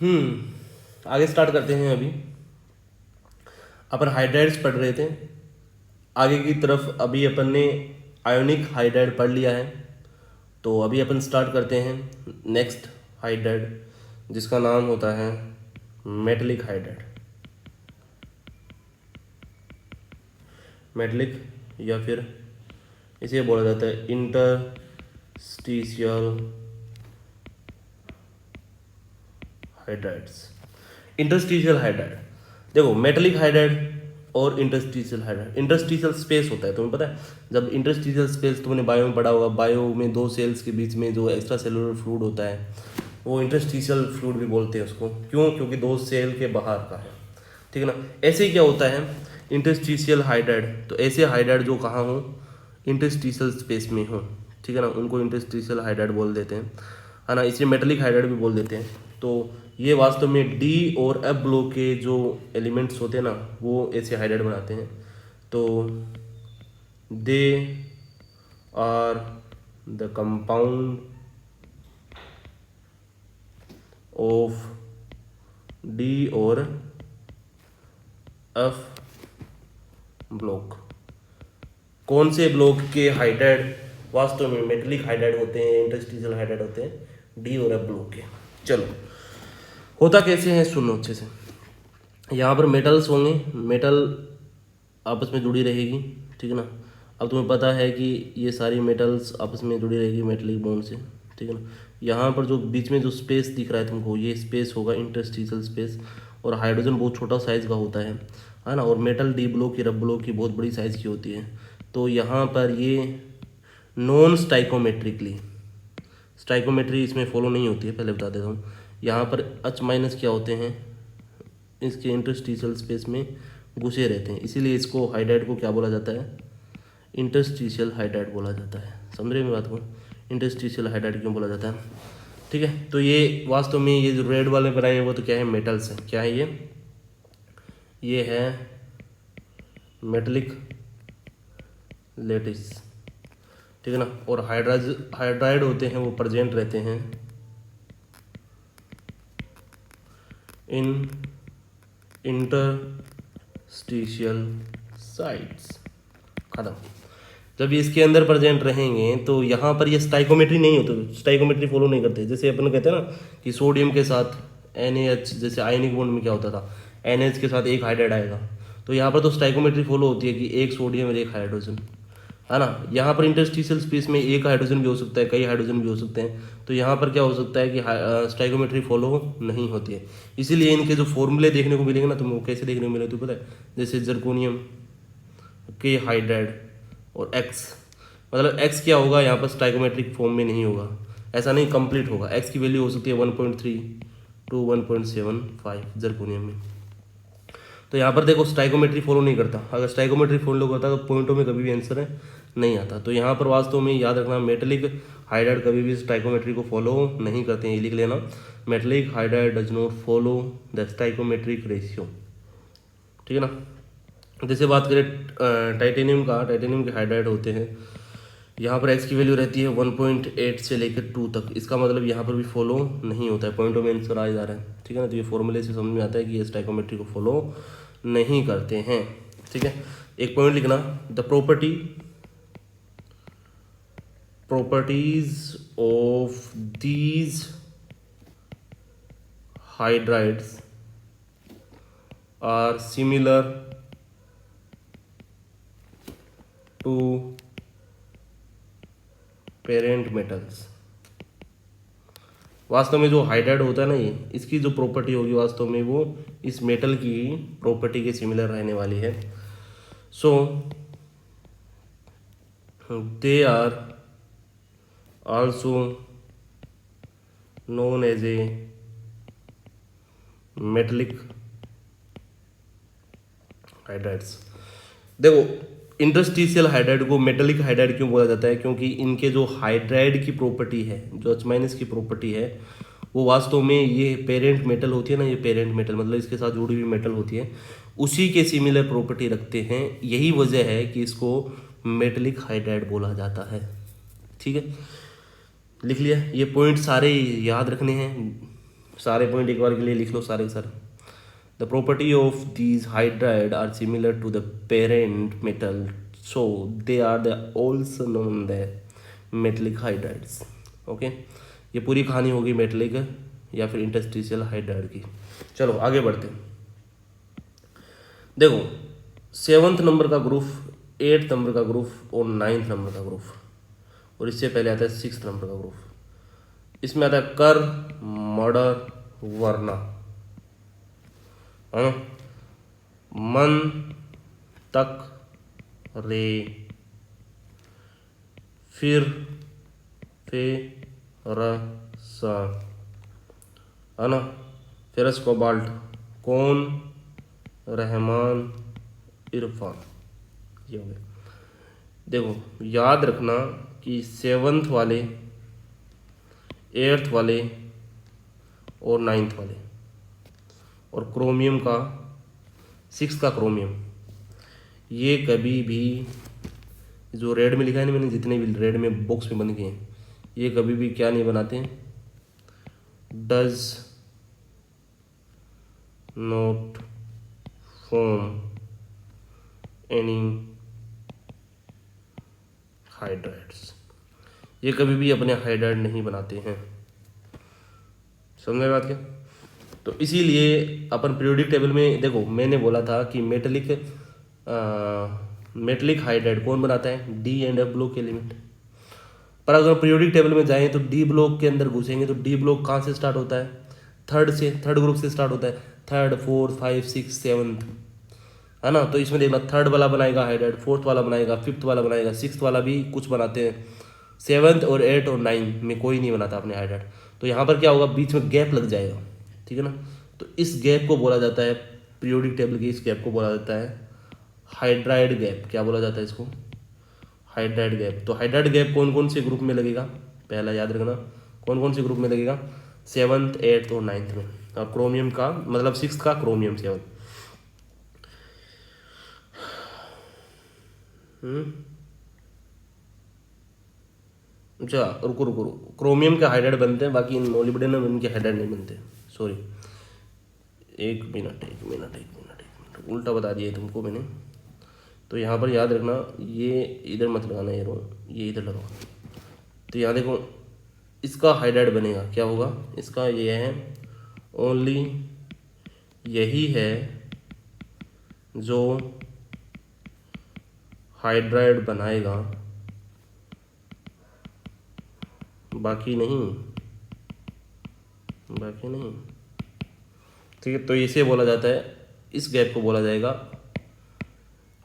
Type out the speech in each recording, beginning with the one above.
आगे स्टार्ट करते हैं। अभी अपन हाइड्राइड्स पढ़ रहे थे, आगे की तरफ अभी अपन ने आयोनिक हाइड्राइड पढ़ लिया है। तो अभी अपन स्टार्ट करते हैं नेक्स्ट हाइड्राइड, जिसका नाम होता है मेटलिक हाइड्राइड। मेटलिक या फिर इसे बोला जाता है इंटरस्टिशियल हाइड्राइड्स। इंटरस्टिशियल हाइड्राइड, देखो मेटलिक हाइड्राइड और इंटरस्टिशियल हाइड्राइड। इंटरस्टिशियल स्पेस होता है, तुम्हें पता है जब इंटरस्टिशियल स्पेस तुमने बायो में पढ़ा होगा, बायो में दो सेल्स के बीच में जो एक्स्ट्रा सेलुलर फ्लूइड होता है वो इंटरस्टिशियल फ्लूइड भी बोलते हैं उसको। क्यों? क्योंकि दो सेल के बाहर का है, ठीक है ना। ऐसे ही क्या होता है इंटरस्टिशियल हाइड्राइड, तो ऐसे हाइड्राइड जो कहाँ हो, इंटरस्टिशियल स्पेस में हो, ठीक है ना, उनको इंटरस्टिशियल हाइड्राइड बोल देते हैं, है ना। इसे मेटलिक हाइड्राइड भी बोल देते हैं। तो ये वास्तव में डी और एफ ब्लॉक के जो एलिमेंट्स होते हैं ना वो ऐसे हाइड्राइड बनाते हैं। तो they are the compound of D और एफ ब्लॉक। कौन से ब्लॉक के हाइड्राइड वास्तव में मेटलिक हाइड्राइड होते हैं, इंटरस्टिशियल हाइड्राइड होते हैं? डी और एफ ब्लॉक के। चलो होता कैसे है सुनो अच्छे से। यहाँ पर मेटल्स होंगे, मेटल आपस में जुड़ी रहेगी, ठीक है ना। अब तुम्हें पता है कि ये सारी मेटल्स आपस में जुड़ी रहेगी मेटलिक बॉन्ड से, ठीक है ना। यहाँ पर जो बीच में जो स्पेस दिख रहा है तुमको, ये स्पेस होगा इंटरस्टिशियल स्पेस, और हाइड्रोजन बहुत छोटा साइज़ का होता है ना। और मेटल डी ब्लॉक की, रब ब्लॉक की बहुत बड़ी साइज़ की होती है। तो यहाँ पर ये नॉन स्टाइकोमेट्रिकली, स्टाइकोमेट्री इसमें फॉलो नहीं होती है, पहले बता देता हूँ। यहाँ पर H माइनस क्या होते हैं, इसके इंटरस्टिशियल स्पेस में घुसे रहते हैं, इसीलिए इसको हाइड्राइड को क्या बोला जाता है, इंटरस्टिशियल हाइड्राइड बोला जाता है। समझ रहे हैं बात को, इंटरस्टिशियल हाइड्राइड क्यों बोला जाता है, ठीक है। तो ये वास्तव में ये जो रेड वाले बनाए हैं वो तो क्या है, मेटल्स है। क्या है ये है मेटलिक लेटिस, ठीक है ना। और हाइड्राइड होते हैं वो प्रेजेंट रहते हैं इन इंटरस्टिशियल साइट्स। खत्म। जब ये इसके अंदर प्रेजेंट रहेंगे तो यहाँ पर ये स्टाइकोमेट्री नहीं होती, स्टाइकोमेट्री फॉलो नहीं करते। जैसे अपन कहते हैं ना कि सोडियम के साथ NaH, जैसे आयनिक बॉन्ड में क्या होता था, NH के साथ एक हाइड्राइड आएगा, तो यहाँ पर तो स्टाइकोमेट्री फॉलो होती है कि एक सोडियम और एक हाइड्रोजन, है ना। यहाँ पर इंटरस्टिशियल स्पेस में एक हाइड्रोजन भी हो सकता है, कई हाइड्रोजन भी हो सकते हैं। तो यहाँ पर क्या हो सकता है कि स्टाइकोमेट्री फॉलो नहीं होती है। इसीलिए इनके जो फॉर्मूले देखने को मिलेंगे ना तुम्हें, वो कैसे देखने को मिले तो पता है, जैसे जर्कोनियम के हाइड्राइड और एक्स, मतलब एक्स क्या होगा यहाँ पर स्टाइकोमेट्रिक फॉर्म में नहीं होगा, ऐसा नहीं, कंप्लीट होगा। एक्स की वैल्यू हो सकती है 1.3 to 1.75 जर्कोनियम में। तो यहाँ पर देखो स्टाइकोमेट्री फॉलो नहीं करता, अगर स्टाइकोमेट्री फॉलो करता तो पॉइंटों में कभी भी आंसर नहीं आता। तो यहाँ पर वास्तव में याद रखना, मेटलिक हाइड्राइड कभी भी स्टाइकोमेट्री को फॉलो नहीं करते हैं, ये लिख लेना, metallic hydride does not follow the stoichiometric ratio, ठीक है ना। जैसे बात करें टाइटेनियम का, टाइटेनियम के हाइड्राइड होते हैं, यहाँ पर एक्स की वैल्यू रहती है 1.8 से लेकर 2 तक, इसका मतलब यहाँ पर भी फॉलो नहीं होता है, पॉइंटों में आंसर आ जा रहा है, ठीक है ना। तो ये फॉर्मूले से समझ में आता है कि ये स्टाइकोमेट्री को फॉलो नहीं करते हैं, ठीक है। एक पॉइंट लिखना, the properties of these hydrides are similar to parent metals। वास्तव में जो हाइड्राइड होता है ना, ये इसकी जो प्रॉपर्टी होगी वास्तव में वो इस मेटल की प्रॉपर्टी के सिमिलर रहने वाली है। सो they are also known as a metallic hydrides. देखो इंटरस्टिशियल हाइड्राइड को मेटलिक हाइड्राइड क्यों बोला जाता है, क्योंकि इनके जो हाइड्राइड की प्रॉपर्टी है, जो H- की प्रॉपर्टी है, वो वास्तव में ये पेरेंट मेटल होती है ना, ये पेरेंट मेटल मतलब इसके साथ जुड़ी हुई मेटल होती है, उसी के सिमिलर प्रॉपर्टी रखते हैं। यही वजह है कि इसको मेटलिक हाइड्राइड बोला जाता है, ठीक है। लिख लिया, ये पॉइंट सारे याद रखने हैं, सारे पॉइंट एक बार के लिए लिख लो सारे के सारे। The property of these hydride are similar to the parent metal, so they are the also known the metallic hydrides. Okay, ये पूरी कहानी होगी मेटलिक या फिर इंटरस्टिशियल हाइड्राइड की। चलो आगे बढ़ते हैं। देखो 7th नंबर का ग्रुप, 8th नंबर का ग्रुप और 9th नंबर का ग्रुप, और इससे पहले आता है 6th नंबर का ग्रुप। इसमें आता है कर, मर्डर, वरना, है ना, मन, तक, रे, फिर, फे, र, सा, है ना, फेरस, कोबाल्ट, कौन, रहमान, इरफान, ये हो गया। देखो याद रखना कि 7th वाले, 8th वाले और 9th वाले, और क्रोमियम का 6 का क्रोमियम, ये कभी भी जो रेड में लिखा है ना मैंने, जितने भी रेड में बॉक्स में बन गए हैं, ये कभी भी क्या नहीं बनाते हैं, does not form any hydrides, ये कभी भी अपने हाइड्राइड नहीं बनाते हैं। समझ में बात क्या? तो इसीलिए अपन पीरियोडिक टेबल में, देखो मैंने बोला था कि मेटलिक हाइड्राइड कौन बनाता है, डी एंड एफ ब्लॉक के एलिमेंट। पर अगर पीरियोडिक टेबल में जाएं तो डी ब्लॉक के अंदर घुसेंगे तो डी ब्लॉक कहाँ से स्टार्ट होता है, थर्ड ग्रुप से स्टार्ट होता है, 3rd 4th 5 6 7th, है ना। तो इसमें देखना 3rd वाला बनाएगा हाइड्राइड, 4th वाला बनाएगा, 5th वाला बनाएगा, 6th वाला भी कुछ बनाते हैं, 7th और 8 और 9 में कोई नहीं बनाता अपने हाइड्राइड। तो यहाँ पर क्या होगा, बीच में गैप लग जाएगा, ठीक है ना। तो इस गैप को बोला जाता है, पीरियोडिक टेबल के इस गैप को बोला जाता है हाइड्राइड गैप। क्या बोला जाता है इसको, हाइड्राइड गैप। तो हाइड्राइड गैप कौन कौन से ग्रुप में लगेगा, पहला याद रखना, कौन कौन से ग्रुप में लगेगा, 7th 8th और 9th में। और क्रोमियम का मतलब 6th का क्रोमियम 7। अच्छा रुको रुको रुको, क्रोमियम के हाइड्राइड बनते हैं, बाकी इन मोलिब्डेनम इनके हाइड्राइड नहीं बनते, सॉरी। एक मिनट, उल्टा बता दिया तुमको मैंने। तो यहाँ पर याद रखना, ये इधर मत लगाना, ये इधर लगाओ। तो यहाँ देखो इसका हाइड्राइड बनेगा, क्या होगा इसका, ये है ओनली, यही है जो हाइड्राइड बनाएगा, बाकी नहीं, ठीक है। तो इसे बोला जाता है, इस गैप को बोला जाएगा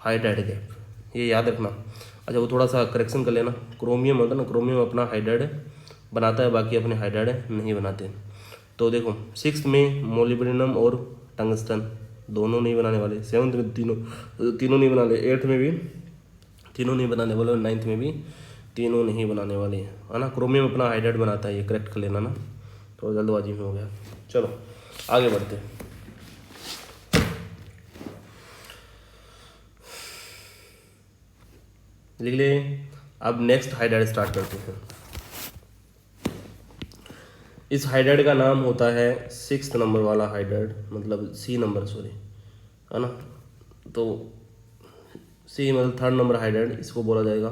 हाइड्राइड गैप, ये याद रखना। अच्छा वो थोड़ा सा करेक्शन कर लेना, क्रोमियम होता है ना, क्रोमियम अपना हाइड्राइड बनाता है, बाकी अपने हाइड्राइड नहीं बनाते। तो देखो 6th में मोलिब्डेनम और टंगस्टन दोनों नहीं बनाने वाले, 7th में तीनों नहीं बनाने, 8th में भी तीनों नहीं बनाने वाले, और 9th में भी तीनों नहीं बनाने वाले, है ना। क्रोमियम अपना हाइड्राइड बनाता है, ये करेक्ट कर लेना ना, तो जल्दबाजी में हो गया। चलो आगे बढ़ते हैं। लिख ले, अब नेक्स्ट हाइड्राइड स्टार्ट करते हैं। इस हाइड्राइड का नाम होता है 6th नंबर वाला हाइड्राइड, मतलब C नंबर, सॉरी, है ना। तो C मतलब 3rd नंबर हाइड्राइड, इसको बोला जाएगा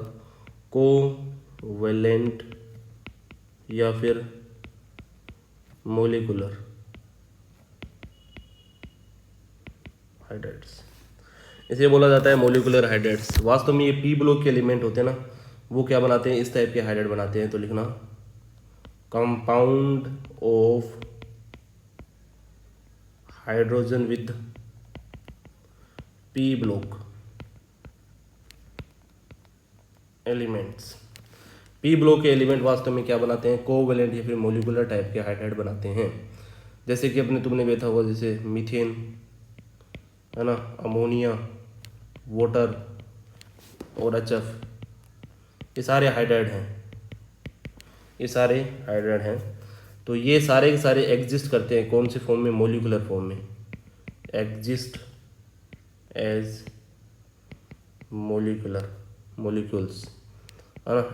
कोवेलेंट या फिर मोलिकुलर हाइड्राइड्स, इसे बोला जाता है मोलिकुलर हाइड्राइड्स। वास्तव में ये P ब्लॉक के एलिमेंट होते हैं ना, वो क्या बनाते हैं, इस टाइप के हाइड्राइड बनाते हैं। तो लिखना compound of hydrogen with P block elements. P block के एलिमेंट वास्तव में क्या बनाते हैं, कोवेलेंट या फिर मोलिकुलर टाइप के हाइड्राइड बनाते हैं। जैसे कि अपने तुमने देखा होगा, जैसे मीथेन, है ना, अमोनिया, वाटर और HF, ये सारे हाइड्राइड हैं, ये सारे हाइड्राइड हैं। तो ये सारे के सारे एग्जिस्ट करते हैं कौन से फॉर्म में, मोलिकुलर फॉर्म में, एग्जिस्ट एज मोलिक्यूल्स, है ना,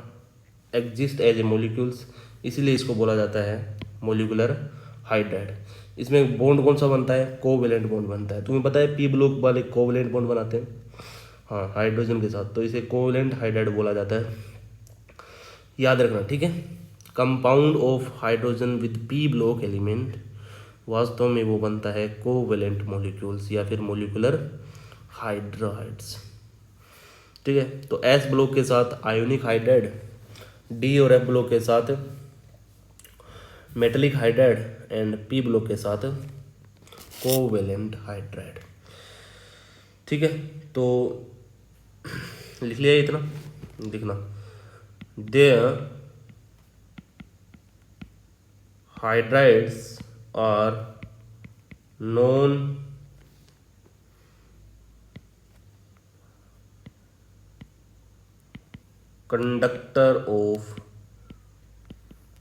एग्जिस्ट एज ए मोलिक्यूल्स, इसीलिए इसको बोला जाता है मोलिकुलर हाइड्राइड। इसमें बॉन्ड कौन सा बनता है, कोवेलेंट बॉन्ड बनता है। तुम्हें पता है पी ब्लॉक वाले कोवेलेंट बॉन्ड बनाते हैं, हाँ हाइड्रोजन के साथ, तो इसे कोवेलेंट हाइड्राइड बोला जाता है, याद रखना, ठीक है। Compound of hydrogen with P block element वास्तव में वो बनता है कोवेलेंट मॉलिक्यूल्स या फिर मॉलिक्यूलर हाइड्राइड्स, ठीक है। तो एस ब्लॉक के साथ आयोनिक हाइड्राइड, डी और एफ ब्लॉक के साथ metallic hydride and P block के साथ कोवेलेंट हाइड्राइड, ठीक है। तो लिख लिया इतना, लिखना their hydrides are non conductor of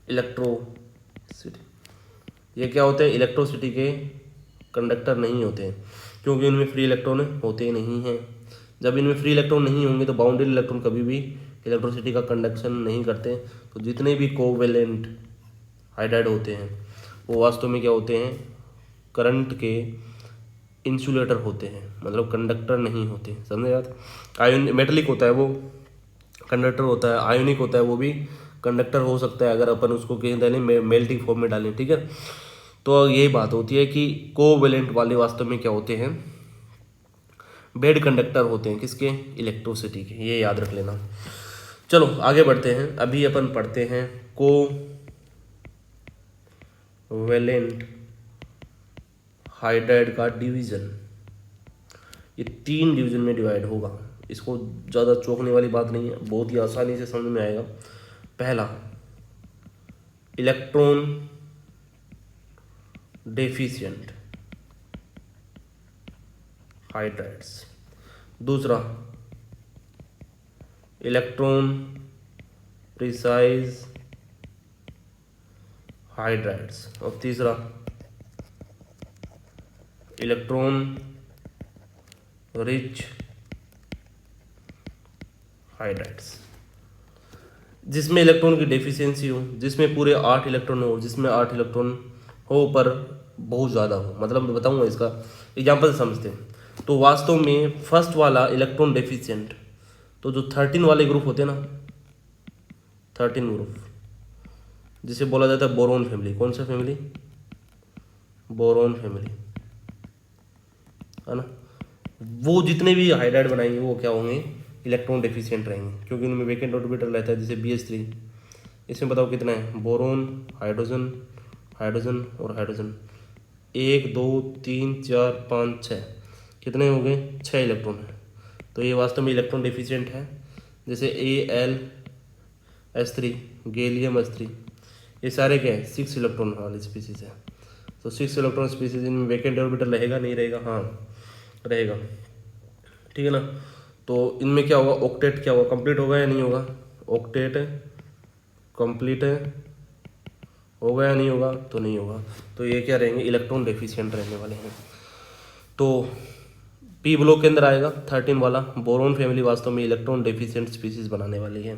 electricity. ये क्या होते हैं, इलेक्ट्रोसिटी के कंडक्टर नहीं होते हैं, क्योंकि इनमें फ्री इलेक्ट्रॉन होते नहीं हैं। जब इनमें फ्री इलेक्ट्रॉन नहीं होंगे तो बाउंडेड इलेक्ट्रॉन कभी भी इलेक्ट्रोसिटी का कंडक्शन नहीं करते। तो जितने भी कोवेलेंट हाइड्राइड होते हैं वो वास्तव में क्या होते हैं, करंट के इंसुलेटर होते हैं, मतलब कंडक्टर नहीं होते, समझे बात। आयन मेटेलिक होता है वो कंडक्टर होता है, आयोनिक होता है वो भी कंडक्टर हो सकता है अगर अपन उसको कहीं डालें मेल्टिंग फॉर्म में डालें, ठीक है। तो यही बात होती है कि कोवेलेंट वाले वास्तव में क्या होते हैं, बेड कंडक्टर होते हैं, किसके, इलेक्ट्रोसिटी के, ये याद रख लेना। चलो आगे बढ़ते हैं। अभी अपन पढ़ते हैं कोवेलेंट हाइड्राइड का डिवीजन। ये 3 डिवीजन में डिवाइड होगा, इसको ज़्यादा चौंकने वाली बात नहीं है, बहुत ही आसानी से समझ में आएगा। पहला इलेक्ट्रॉन डेफिशिएंट हाइड्राइड्स, दूसरा इलेक्ट्रॉन प्रिसाइज हाइड्राइड्स, और तीसरा इलेक्ट्रॉन रिच हाइड्राइड्स। जिसमें इलेक्ट्रॉन की डेफिशिएंसी हो, जिसमें पूरे 8 इलेक्ट्रॉन हो, जिसमें 8 इलेक्ट्रॉन हो पर बहुत ज़्यादा हो, मतलब मैं बताऊंगा इसका एग्जांपल समझते हैं। तो वास्तव में फर्स्ट वाला इलेक्ट्रॉन डेफिशिएंट, तो जो 13 वाले ग्रुप होते हैं ना, 13 ग्रुप जिसे बोला जाता है बोरोन फैमिली। कौन सा फैमिली, बोरोन फैमिली, है ना। वो जितने भी हाइड्राइड बनाएंगे वो क्या होंगे, इलेक्ट्रॉन डेफिशिएंट रहेंगे, क्योंकि उनमें वेकेंट ऑर्बिटल रहता है, जैसे BH3। इसमें बताओ कितना है, बोरोन, हाइड्रोजन, हाइड्रोजन और हाइड्रोजन, 1 2 3 4 5 6, कितने हो गए, 6 इलेक्ट्रॉन है। तो ये वास्तव में इलेक्ट्रॉन डेफिशिएंट है। जैसे AlS3, गैलियम S3, ये सारे क्या है, 6 इलेक्ट्रॉन वाली स्पीसीज है। तो 6 इलेक्ट्रॉन स्पीसीज, इनमें वेकेंट ऑर्बिटल रहेगा नहीं रहेगा, हाँ रहेगा, ठीक है ना। तो इनमें क्या होगा, ऑक्टेट क्या होगा, कंप्लीट होगा या नहीं होगा, ऑक्टेट कंप्लीट होगा या नहीं होगा, तो नहीं होगा। तो ये क्या रहेंगे, इलेक्ट्रॉन डेफिशिएंट रहने वाले हैं। तो पी ब्लॉक के अंदर आएगा 13 वाला बोरोन फैमिली, वास्तव में इलेक्ट्रॉन डेफिशिएंट स्पीसीज बनाने वाली है,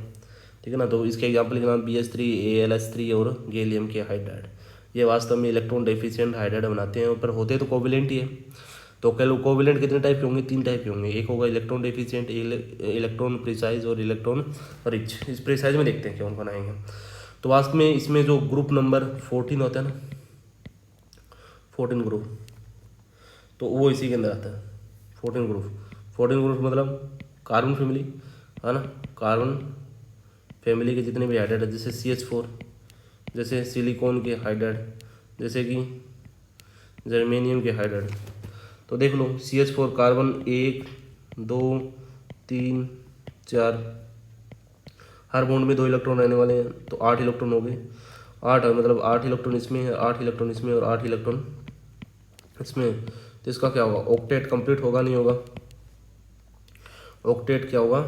ठीक है ना। तो इसके एग्जाम्पल के नाम BH3, AlS3 और गैलियम के हाइड्राइड, ये वास्तव में इलेक्ट्रॉन डेफिशिएंट हाइड्राइड बनाते हैं, पर होते तो कोवेलेंट ही है। तो कोवेलेंट कितने टाइप के होंगे, 3 टाइप के होंगे। एक होगा इलेक्ट्रॉन डेफिशिएंट, इलेक्ट्रॉन प्रिसाइज और इलेक्ट्रॉन रिच। इस प्रिसाइज में देखते हैं कौन बनाएंगे। तो वास्तव में इसमें जो ग्रुप नंबर 14 होता है ना, 14 ग्रुप, तो वो इसी के अंदर आता है। 14 ग्रुप मतलब कार्बन फैमिली, है ना। कार्बन फैमिली के जितने भी हाइड्राइड है, जैसे CH4, जैसे सिलिकॉन के हाइड्राइड, जैसे कि जर्मेनियम के हाइड्राइड। तो देख लो CH4 कार्बन 1 2 3 4, हर बॉन्ड में 2 इलेक्ट्रॉन रहने वाले हैं, तो 8 इलेक्ट्रॉन हो गए। 8 मतलब 8 इलेक्ट्रॉन इसमें है, 8 इलेक्ट्रॉन इसमें और 8 इलेक्ट्रॉन इसमें। तो इसका क्या होगा, ऑक्टेट कंप्लीट होगा नहीं होगा, ऑक्टेट क्या होगा,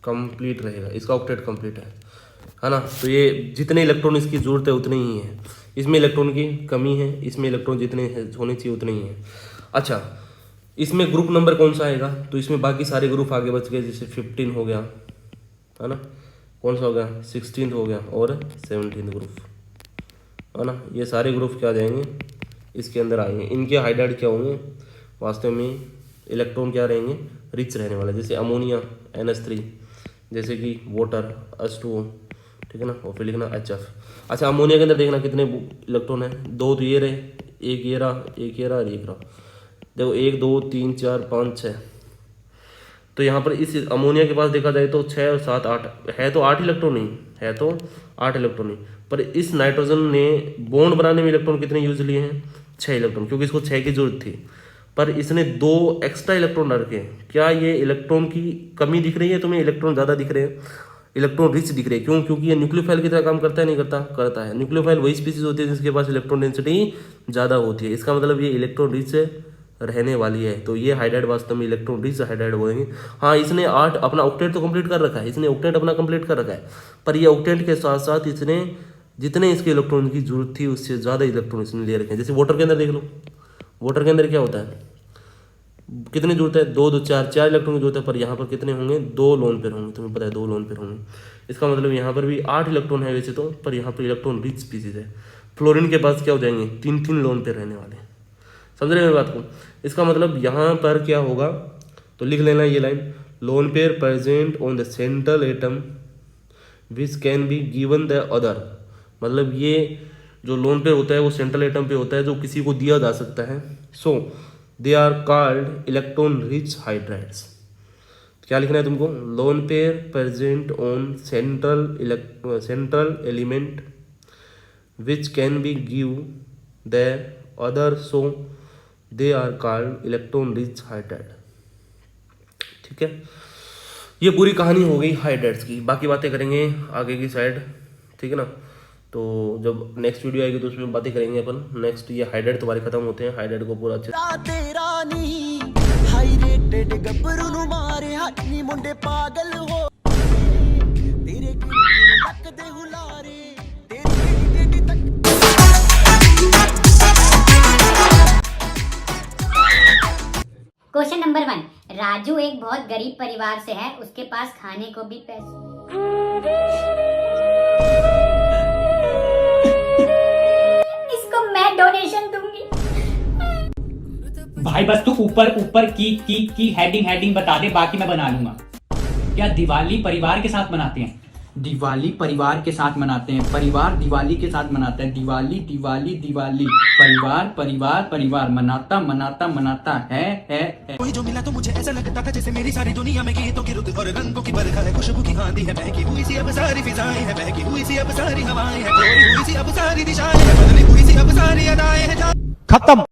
कंप्लीट रहेगा, इसका ऑक्टेट कंप्लीट है ना। तो ये जितने इलेक्ट्रॉन इसकी जरूरत है उतने ही है, इसमें इलेक्ट्रॉन की कमी है, इसमें इलेक्ट्रॉन जितने होने चाहिए उतने ही है। अच्छा, इसमें ग्रुप नंबर कौन सा आएगा, तो इसमें बाकी सारे ग्रुप आगे बच गए, जैसे 15 हो गया, है ना, कौन सा हो गया, 16 हो गया और 17 ग्रुप, है ना, ये सारे ग्रुप क्या आ जाएंगे, इसके अंदर आएंगे। इनके हाइड्राइड क्या होंगे, वास्तव में इलेक्ट्रॉन क्या रहेंगे, रिच रहने वाला, जैसे अमोनिया NH3, जैसे कि वाटर H2O, ठीक है ना, और फिर लिखना HF। अच्छा, अमोनिया के अंदर देखना कितने इलेक्ट्रॉन है, 2 तो ये रहे, एक ये रहा, एक ये रहा और एक रहा। देखो 1 2 3 4 5 6, तो यहाँ पर इस अमोनिया के पास देखा जाए तो 6 और 7 8 है, तो 8 इलेक्ट्रॉन नहीं है, तो 8 इलेक्ट्रॉन नहीं, पर इस नाइट्रोजन ने बॉन्ड बनाने में इलेक्ट्रॉन कितने यूज लिए हैं, 6 इलेक्ट्रॉन, क्योंकि इसको 6 की जरूरत थी, पर इसने 2 एक्स्ट्रा इलेक्ट्रॉन डाल के। क्या ये इलेक्ट्रॉन की कमी दिख रही है तुम्हें, इलेक्ट्रॉन ज़्यादा दिख रहे हैं, इलेक्ट्रॉन रिच दिख रहे हैं, क्यों, क्योंकि ये न्यूक्लियोफाइल की तरह काम करता है, नहीं करता, करता है। न्यूक्लियोफाइल वही स्पीसीज होती है जिसके पास इलेक्ट्रॉन डेंसिटी ज़्यादा होती है, इसका मतलब ये इलेक्ट्रॉन रिच रहने वाली है, तो ये हाइड्राइड वास्तव में इलेक्ट्रॉन रिच हाइड्राइड बोलेंगे। हाँ, इसने 8 अपना ऑक्टेट तो कंप्लीट कर रखा है, इसने ऑक्टेट अपना कंप्लीट कर रखा है, पर ये ऑक्टेट के साथ साथ इसने जितने इसके इलेक्ट्रॉन की जरूरत थी उससे ज़्यादा इलेक्ट्रॉन इसने ले रखे हैं। जैसे वाटर के अंदर देख लो, वाटर के अंदर क्या होता है, कितनी जरूरत है, 2 2 4 इलेक्ट्रॉन की जरूरत है, पर यहाँ पर कितने होंगे, 2 लोन पेयर होंगे, तुम्हें पता है 2 लोन पेयर होंगे। इसका मतलब यहाँ पर भी 8 इलेक्ट्रॉन है वैसे तो, पर यहाँ पर इलेक्ट्रॉन रिच स्पीसीज है। फ्लोरीन के पास क्या हो जाएंगे, 3 लोन पेयर रहने वाले, समझ रहे हैं मेरी बात को। इसका मतलब यहाँ पर क्या होगा, तो लिख लेना ये line, lone pair present on the central atom which can be given the other, मतलब ये जो लोन पेयर होता है वो सेंट्रल एटम पे होता है जो किसी को दिया जा सकता है। सो they are called electron rich hydrides. क्या लिखना है तुमको, lone pair present on central element which can be give the other, so they are called electron rich hydride. ठीक है, ये पूरी कहानी हो गई हाइड्राइड्स की, बाकी बातें करेंगे आगे की साइड, ठीक है ना। तो जब नेक्स्ट वीडियो आएगी तो उसमें बातें करेंगे अपन नेक्स्ट। ये हाइड्राइड तुम्हारे खत्म होते हैं, हाइड्राइड को पूरा अच्छे क्वेश्चन नंबर 1, राजू एक बहुत गरीब परिवार से है, उसके पास खाने को भी पैसे। इसको मैं डोनेशन दूंगी। भाई बस तू ऊपर ऊपर की हेडिंग बता दे, बाकी मैं बना लूंगा। क्या दिवाली परिवार के साथ मनाते हैं? दिवाली परिवार के साथ मनाते हैं, परिवार दिवाली के साथ मनाता है, दिवाली दिवाली दिवाली, परिवार परिवार परिवार, मनाता मनाता मनाता है। कोई जो मिला तो मुझे ऐसा लगता था जैसे मेरी सारी दुनिया में गीतों की रुत और रंगों की बरखा है, खुशबू की आंधी है, बहकी हुई सी अब सारी फिजाएं हैं, बहकी हुई सी अब सारी हवाएं हैं, खोई हुई सी अब सारी दिशाएं हैं, बदली हुई सी अब सारी अदाएं हैं। खत्म।